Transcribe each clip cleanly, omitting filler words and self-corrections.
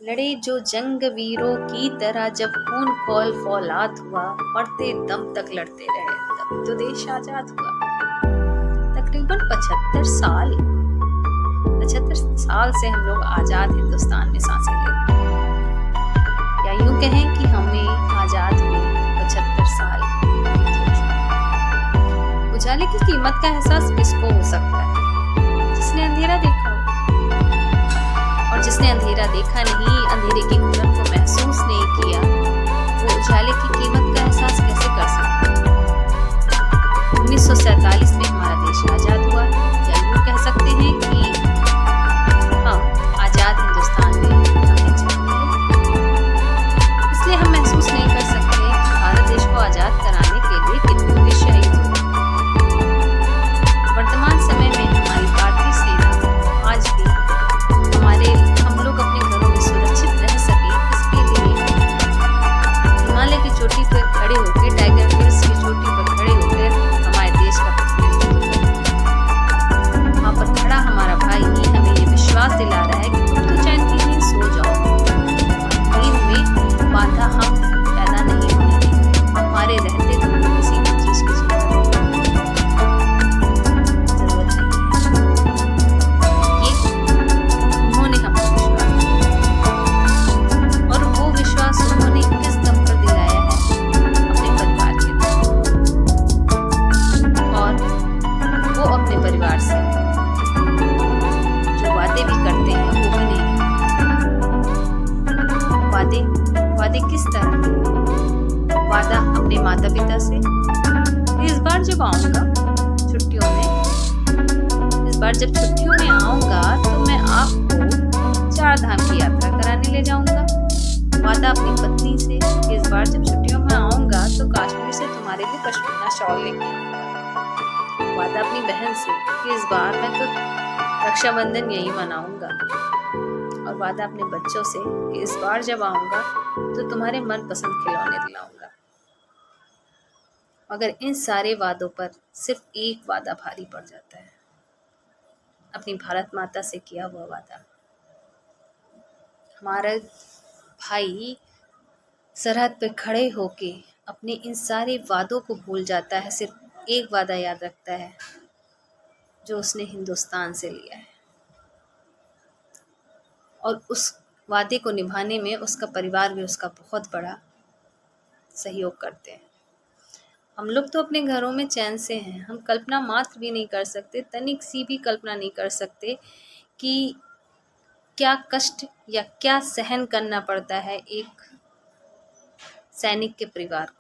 लड़े जो जंग वीरों की तरह, जब खून खौल फौलाद हुआ, मरते दम तक लड़ते रहे, तब तो देश आजाद हुआ। तकरीबन 75 साल से हम लोग आजाद हिंदुस्तान में सांसें ले रहे हैं, या यूं कहें कि हमें आजाद हुए 75 साल। उजाले की कीमत का एहसास किसको हो सकता है? जिसने अंधेरा देखा हो। और जिसने अंधेरा देखा नहीं, अंधेरे की घुटन को महसूस नहीं किया, वो उजाले की कीमत का एहसास कैसे कर सकता है? 1947 में हमारा देश आजाद हुआ, या यूं कह सकते हैं कि हाँ, आजाद हिंदुस्तान में हमने जन्म लिया। इसलिए हम महसूस नहीं कर सकते कि भारत देश को आजाद कराने के लिए कितने लोग शहीद हुए। वर्तमान समय में हमारी भारतीय सेना आज भी हम लोग अपने घरों में सुरक्षित रह सके, इसके लिए हिमालय की चोटी पर खड़े होकर, टाइगर हिल्स की चोटी पर खड़े होकर हमारे देश का प्रतिनिधित्व करते। वहाँ पर खड़ा हमारा भाई ही हमें ये विश्वास दिला रहा है कि तुम तो चैन की नींद सो जाओ। नींद में बाधा हम पैदा नहीं होने देंगे। हमारे रहते तुमको किसी भी चीज की जरूरत नहीं है। उन्होंने हमको विश्वास दिया, और वो विश्वास उन्होंने किस दम पर दिलाया है? अपने परिवार के द्वारा। और वो अपने परिवार से जो वादे भी करते हैं वो भी नहीं निभाते। वादे किस तरह के? वादा अपने माता पिता से, इस बार जब आऊंगा छुट्टियों में, इस बार जब छुट्टियों में आऊंगा तो मैं आपको 4 धाम की यात्रा कराने ले जाऊंगा। वादा अपनी पत्नी से, इस बार जब छुट्टियों में आऊंगा तो कश्मीर से तुम्हारे लिए पश्मीना शॉल लेके आऊंगा। वादा अपनी बहन से कि इस बार मैं तो रक्षाबंधन यही मनाऊंगा। और वादा अपने बच्चों से कि इस बार जब आऊंगा तो तुम्हारे मनपसंद खिलौने दिलाऊंगा। मगर इन सारे वादों पर सिर्फ एक वादा भारी पड़ जाता है, अपनी भारत माता से किया हुआ वादा। हमारा भाई सरहद पे खड़े होके अपने इन सारे वादों को भूल जाता है, सिर्फ एक वादा याद रखता है जो उसने हिंदुस्तान से लिया है। और उस वादे को निभाने में उसका परिवार भी उसका बहुत बड़ा सहयोग करते हैं। हम लोग तो अपने घरों में चैन से हैं। हम कल्पना मात्र भी नहीं कर सकते, तनिक सी भी कल्पना नहीं कर सकते कि क्या कष्ट या क्या सहन करना पड़ता है एक सैनिक के परिवार को।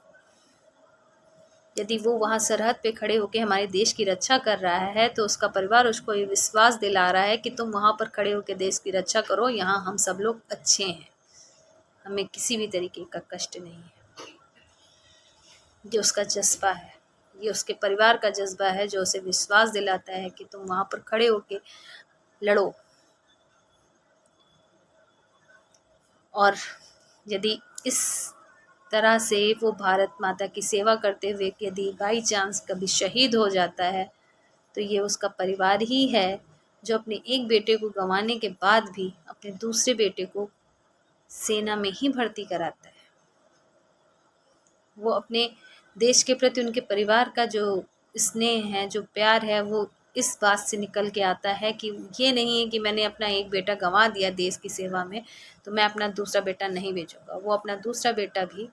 यदि वो वहाँ सरहद पे खड़े होकर हमारे देश की रक्षा कर रहा है तो उसका परिवार उसको ये विश्वास दिला रहा है कि तुम वहाँ पर खड़े होकर देश की रक्षा करो, यहाँ हम सब लोग अच्छे हैं, हमें किसी भी तरीके का कष्ट नहीं है। ये उसका जज्बा है, ये उसके परिवार का जज्बा है जो उसे विश्वास दिलाता है कि तुम वहाँ पर खड़े होके लड़ो। और यदि इस तरह से वो भारत माता की सेवा करते हुए यदि बाई चांस कभी शहीद हो जाता है तो ये उसका परिवार ही है जो अपने एक बेटे को गंवाने के बाद भी अपने दूसरे बेटे को सेना में ही भर्ती कराता है। वो अपने देश के प्रति उनके परिवार का जो स्नेह है, जो प्यार है, वो इस बात से निकल के आता है कि ये नहीं है कि मैंने अपना एक बेटा गंवा दिया देश की सेवा में तो मैं अपना दूसरा बेटा नहीं भेजूंगा। वो अपना दूसरा बेटा भी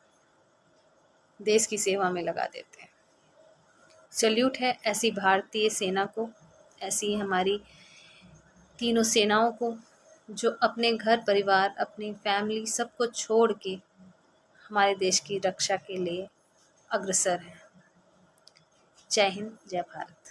देश की सेवा में लगा देते हैं। सैल्यूट है ऐसी भारतीय सेना को, ऐसी हमारी तीनों सेनाओं को जो अपने घर परिवार, अपनी फैमिली सबको छोड़ के हमारे देश की रक्षा के लिए अग्रसर हैं। जय हिंद, जय भारत।